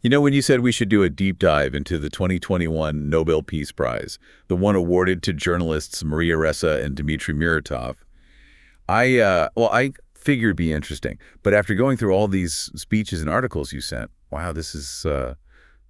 You know, when you said we should do a deep dive into the 2021 Nobel Peace Prize, the one awarded to journalists Maria Ressa and Dmitry Muratov, I figured it'd be interesting. But after going through all these speeches and articles you sent, wow, this is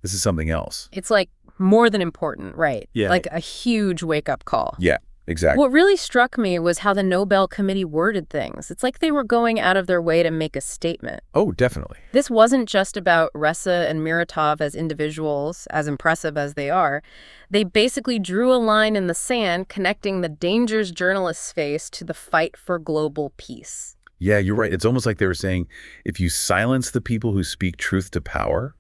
something else. It's like more than important, right? Yeah. Like a huge wake-up call. Yeah, exactly. What really struck me was how the Nobel Committee worded things. It's like they were going out of their way to make a statement. Oh, definitely. This wasn't just about Ressa and Muratov as individuals, as impressive as they are. They basically drew a line in the sand connecting the dangers journalists face to the fight for global peace. Yeah, you're right. It's almost like they were saying, if you silence the people who speak truth to power,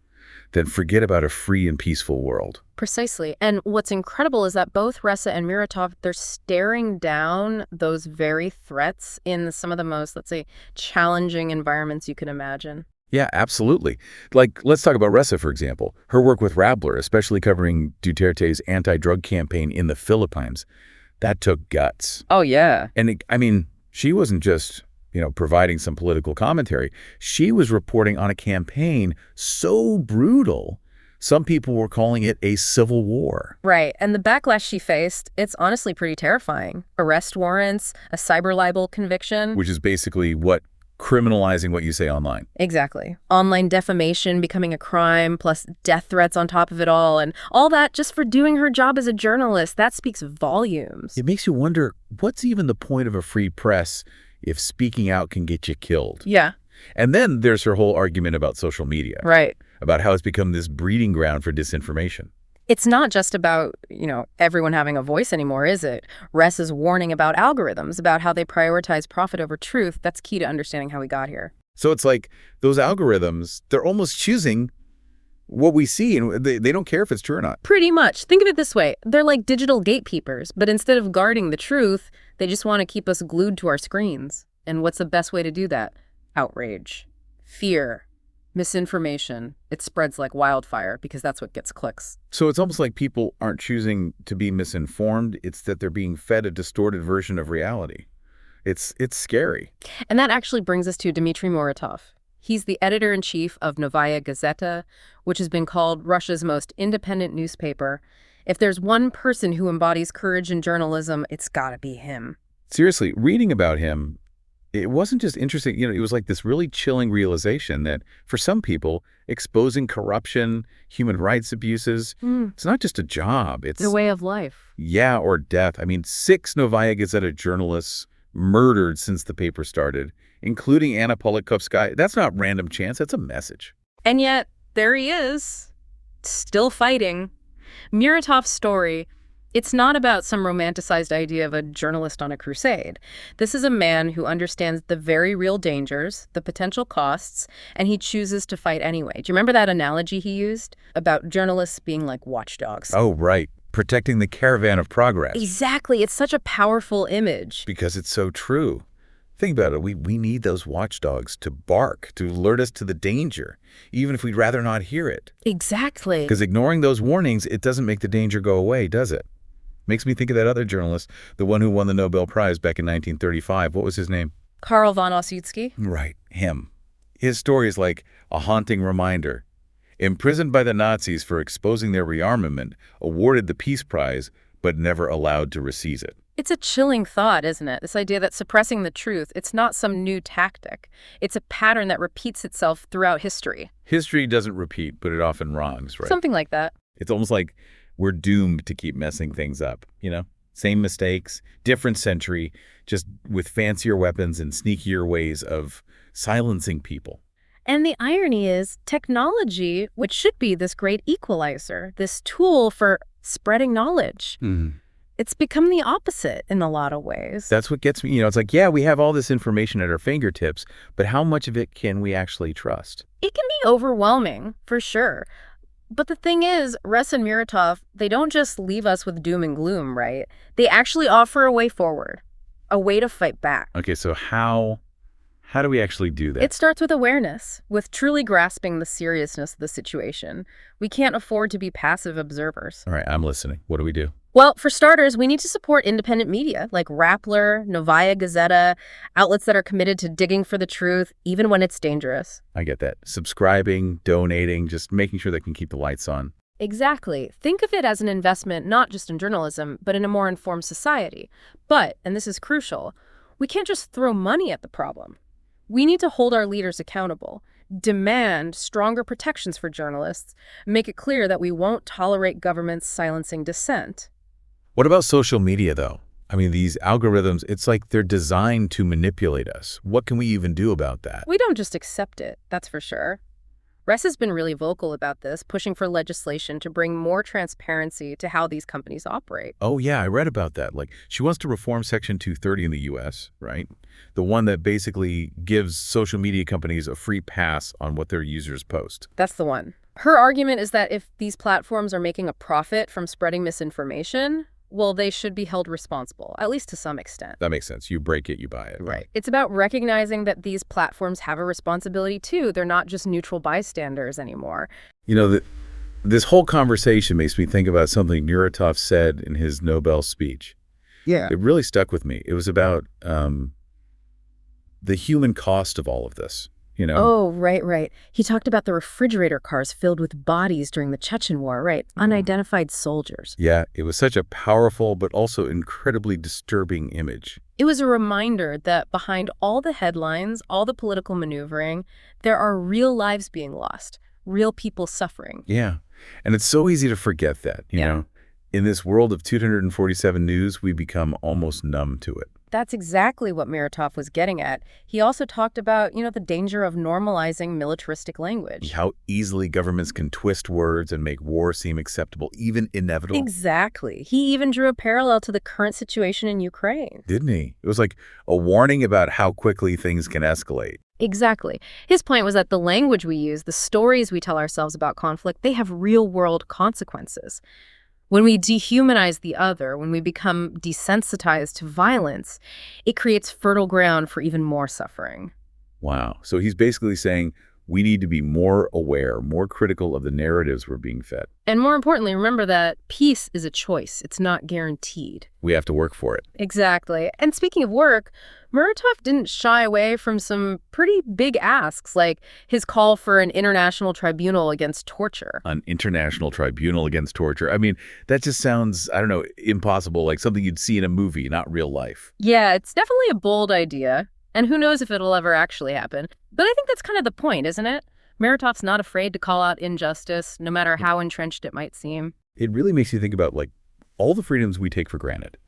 then forget about a free and peaceful world. Precisely. And what's incredible is that both Ressa and Muratov, they're staring down those very threats in some of the most, let's say, challenging environments you can imagine. Yeah, absolutely. Like, let's talk about Ressa, for example. Her work with Rappler, especially covering Duterte's anti-drug campaign in the Philippines, that took guts. Oh, yeah. And she wasn't just, providing some political commentary. She was reporting on a campaign so brutal, some people were calling it a civil war. Right. And the backlash she faced, it's honestly pretty terrifying. Arrest warrants, a cyber libel conviction. Which is basically criminalizing what you say online. Exactly. Online defamation becoming a crime, plus death threats on top of it all, and all that just for doing her job as a journalist. That speaks volumes. It makes you wonder, what's even the point of a free press if speaking out can get you killed? Yeah. And then there's her whole argument about social media. Right. About how it's become this breeding ground for disinformation. It's not just about, everyone having a voice anymore, is it? Ressa's warning about algorithms, about how they prioritize profit over truth. That's key to understanding how we got here. So it's like those algorithms, they're almost choosing what we see, and they don't care if it's true or not. Pretty much. Think of it this way. They're like digital gatekeepers, but instead of guarding the truth, they just want to keep us glued to our screens. And what's the best way to do that? Outrage, fear, misinformation. It spreads like wildfire because that's what gets clicks. So it's almost like people aren't choosing to be misinformed. It's that they're being fed a distorted version of reality. It's scary. And that actually brings us to Dmitry Muratov. He's the editor-in-chief of Novaya Gazeta, which has been called Russia's most independent newspaper. If there's one person who embodies courage in journalism, it's gotta be him. Seriously, reading about him, it wasn't just interesting. It was like this really chilling realization that for some people, exposing corruption, human rights abuses, it's not just a job. It's a way of life. Yeah, or death. 6 Novaya Gazeta journalists murdered since the paper started, including Anna Politkovskaya. That's not random chance. That's a message. And yet, there he is, still fighting. Muratov's story, it's not about some romanticized idea of a journalist on a crusade. This is a man who understands the very real dangers, the potential costs, and he chooses to fight anyway. Do you remember that analogy he used about journalists being like watchdogs? Oh, right. Protecting the caravan of progress. Exactly. It's such a powerful image. Because it's so true. Think about it. We need those watchdogs to bark, to alert us to the danger, even if we'd rather not hear it. Exactly. Because ignoring those warnings, it doesn't make the danger go away, does it? Makes me think of that other journalist, the one who won the Nobel Prize back in 1935. What was his name? Karl von Ossietzky. Right, him. His story is like a haunting reminder. Imprisoned by the Nazis for exposing their rearmament, awarded the Peace Prize, but never allowed to reseize it. It's a chilling thought, isn't it? This idea that suppressing the truth, it's not some new tactic. It's a pattern that repeats itself throughout history. History doesn't repeat, but it often wrongs, right? Something like that. It's almost like we're doomed to keep messing things up, Same mistakes, different century, just with fancier weapons and sneakier ways of silencing people. And the irony is, technology, which should be this great equalizer, this tool for spreading knowledge, it's become the opposite in a lot of ways. That's what gets me. It's like, yeah, we have all this information at our fingertips, but how much of it can we actually trust? It can be overwhelming, for sure. But the thing is, Ressa and Muratov, they don't just leave us with doom and gloom, right? They actually offer a way forward, a way to fight back. Okay, so how do we actually do that? It starts with awareness, with truly grasping the seriousness of the situation. We can't afford to be passive observers. All right, I'm listening. What do we do? Well, for starters, we need to support independent media like Rappler, Novaya Gazeta, outlets that are committed to digging for the truth, even when it's dangerous. I get that. Subscribing, donating, just making sure they can keep the lights on. Exactly. Think of it as an investment not just in journalism, but in a more informed society. But, and this is crucial, we can't just throw money at the problem. We need to hold our leaders accountable, demand stronger protections for journalists, make it clear that we won't tolerate governments silencing dissent. What about social media, though? I mean, these algorithms, it's like they're designed to manipulate us. What can we even do about that? We don't just accept it, that's for sure. Ressa's been really vocal about this, pushing for legislation to bring more transparency to how these companies operate. Oh, yeah, I read about that. Like, she wants to reform Section 230 in the U.S., right? The one that basically gives social media companies a free pass on what their users post. That's the one. Her argument is that if these platforms are making a profit from spreading misinformation, well, they should be held responsible, at least to some extent. That makes sense. You break it, you buy it. Right. It's about recognizing that these platforms have a responsibility, too. They're not just neutral bystanders anymore. You know, this whole conversation makes me think about something Muratov said in his Nobel speech. Yeah. It really stuck with me. It was about the human cost of all of this, you know? Oh, right. He talked about the refrigerator cars filled with bodies during the Chechen War, right? Unidentified soldiers. Yeah, it was such a powerful but also incredibly disturbing image. It was a reminder that behind all the headlines, all the political maneuvering, there are real lives being lost, real people suffering. Yeah, and it's so easy to forget that, you know? In this world of 247 news, we become almost numb to it. That's exactly what Muratov was getting at. He also talked about, the danger of normalizing militaristic language. How easily governments can twist words and make war seem acceptable, even inevitable. Exactly. He even drew a parallel to the current situation in Ukraine. Didn't he? It was like a warning about how quickly things can escalate. Exactly. His point was that the language we use, the stories we tell ourselves about conflict, they have real-world consequences. When we dehumanize the other, when we become desensitized to violence, it creates fertile ground for even more suffering. Wow. So he's basically saying we need to be more aware, more critical of the narratives we're being fed. And more importantly, remember that peace is a choice. It's not guaranteed. We have to work for it. Exactly. And speaking of work, Muratov didn't shy away from some pretty big asks, like his call for an international tribunal against torture. An international tribunal against torture. I mean, that just sounds, I don't know, impossible, like something you'd see in a movie, not real life. Yeah, it's definitely a bold idea. And who knows if it'll ever actually happen. But I think that's kind of the point, isn't it? Muratov's not afraid to call out injustice, no matter how entrenched it might seem. It really makes you think about, like, all the freedoms we take for granted.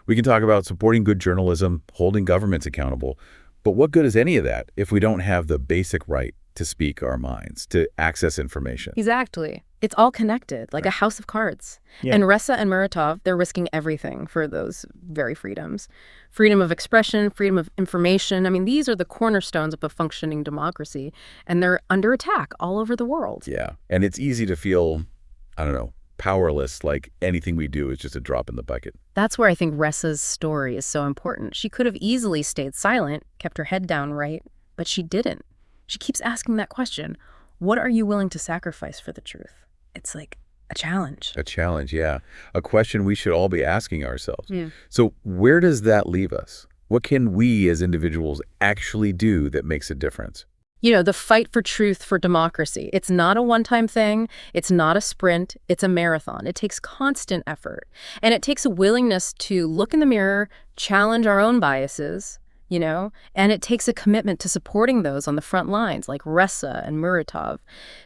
We can talk about supporting good journalism, holding governments accountable, but what good is any of that if we don't have the basic right to speak our minds, to access information? Exactly. It's all connected, like a house of cards. Yeah. And Ressa and Muratov, they're risking everything for those very freedoms. Freedom of expression, freedom of information. I mean, these are the cornerstones of a functioning democracy, and they're under attack all over the world. Yeah, and it's easy to feel, I don't know, powerless, like anything we do is just a drop in the bucket. That's where I think Ressa's story is so important. She could have easily stayed silent, kept her head down, right? But she didn't. She keeps asking that question, what are you willing to sacrifice for the truth? It's like a challenge. A challenge, yeah. A question we should all be asking ourselves. Yeah. So where does that leave us? What can we as individuals actually do that makes a difference? The fight for truth, for democracy, it's not a one-time thing. It's not a sprint. It's a marathon. It takes constant effort. And it takes a willingness to look in the mirror, challenge our own biases, and it takes a commitment to supporting those on the front lines, like Ressa and Muratov,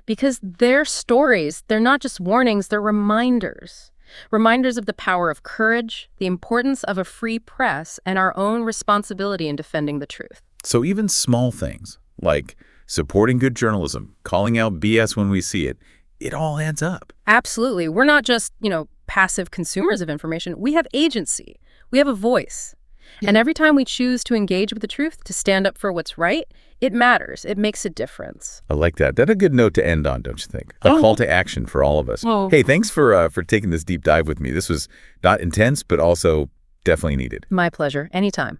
because their stories, they're not just warnings, they're reminders. Reminders of the power of courage, the importance of a free press, and our own responsibility in defending the truth. So even small things, like supporting good journalism, calling out BS when we see it, it all adds up. Absolutely. We're not just, passive consumers of information. We have agency. We have a voice. And every time we choose to engage with the truth, to stand up for what's right, it matters. It makes a difference. I like that. That's a good note to end on, don't you think? A call to action for all of us. Oh. Hey, thanks for taking this deep dive with me. This was not intense, but also definitely needed. My pleasure. Anytime.